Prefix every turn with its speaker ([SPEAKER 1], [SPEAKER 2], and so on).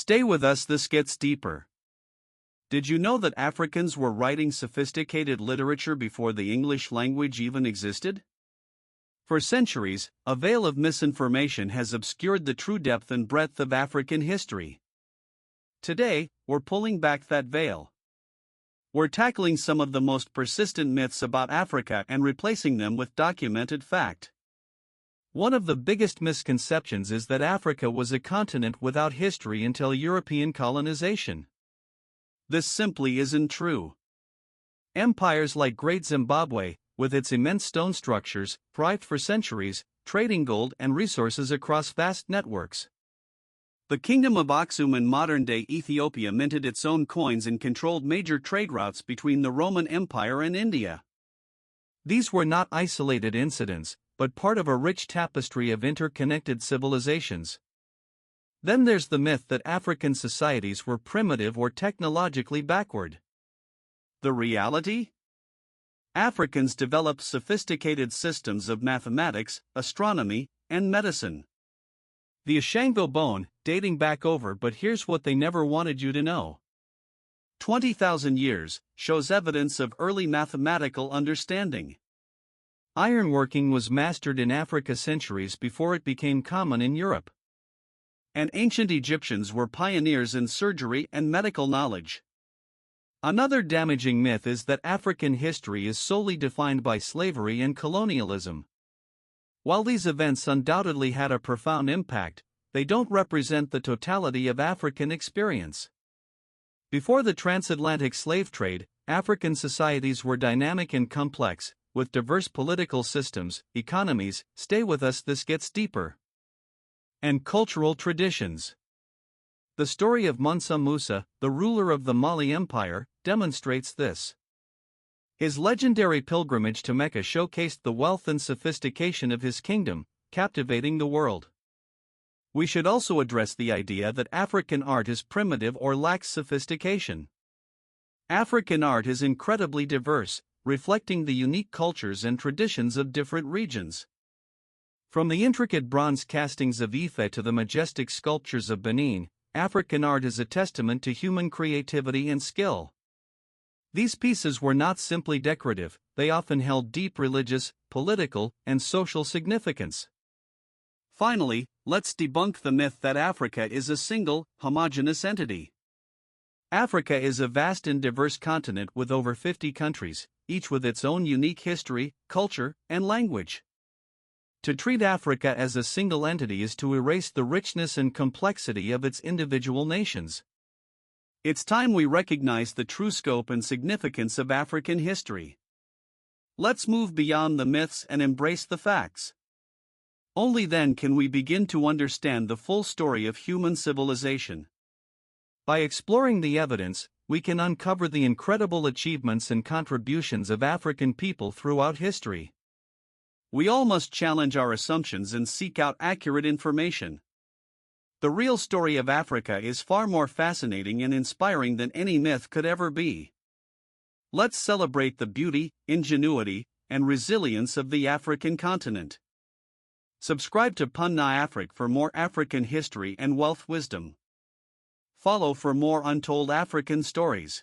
[SPEAKER 1] Stay with us, this gets deeper. Did you know that Africans were writing sophisticated literature before the English language even existed? For centuries, a veil of misinformation has obscured the true depth and breadth of African history. Today, we're pulling back that veil. We're tackling some of the most persistent myths about Africa and replacing them with documented fact. One of the biggest misconceptions is that Africa was a continent without history until European colonization. This simply isn't true. Empires like Great Zimbabwe, with its immense stone structures, thrived for centuries, trading gold and resources across vast networks. The Kingdom of Aksum in modern-day Ethiopia minted its own coins and controlled major trade routes between the Roman Empire and India. These were not isolated incidents, but part of a rich tapestry of interconnected civilizations. Then there's the myth that African societies were primitive or technologically backward. The reality? Africans developed sophisticated systems of mathematics, astronomy, and medicine. The Ashango bone, dating back over, but here's what they never wanted you to know. 20,000 years, shows evidence of early mathematical understanding. Ironworking was mastered in Africa centuries before it became common in Europe. And ancient Egyptians were pioneers in surgery and medical knowledge. Another damaging myth is that African history is solely defined by slavery and colonialism. While these events undoubtedly had a profound impact, they don't represent the totality of African experience. Before the transatlantic slave trade, African societies were dynamic and complex, with diverse political systems, economies, stay with us, this gets deeper, and cultural traditions. The story of Mansa Musa, the ruler of the Mali Empire, demonstrates this. His legendary pilgrimage to Mecca showcased the wealth and sophistication of his kingdom, captivating the world. We should also address the idea that African art is primitive or lacks sophistication. African art is incredibly diverse, reflecting the unique cultures and traditions of different regions. From the intricate bronze castings of Ife to the majestic sculptures of Benin, African art is a testament to human creativity and skill. These pieces were not simply decorative, they often held deep religious, political, and social significance. Finally, let's debunk the myth that Africa is a single, homogeneous entity. Africa is a vast and diverse continent with over 50 countries, each with its own unique history, culture, and language. To treat Africa as a single entity is to erase the richness and complexity of its individual nations. It's time we recognize the true scope and significance of African history. Let's move beyond the myths and embrace the facts. Only then can we begin to understand the full story of human civilization. By exploring the evidence, we can uncover the incredible achievements and contributions of African people throughout history. We all must challenge our assumptions and seek out accurate information. The real story of Africa is far more fascinating and inspiring than any myth could ever be. Let's celebrate the beauty, ingenuity, and resilience of the African continent. Subscribe to Punna Afrique for more African history and wealth wisdom. Follow for more untold African stories.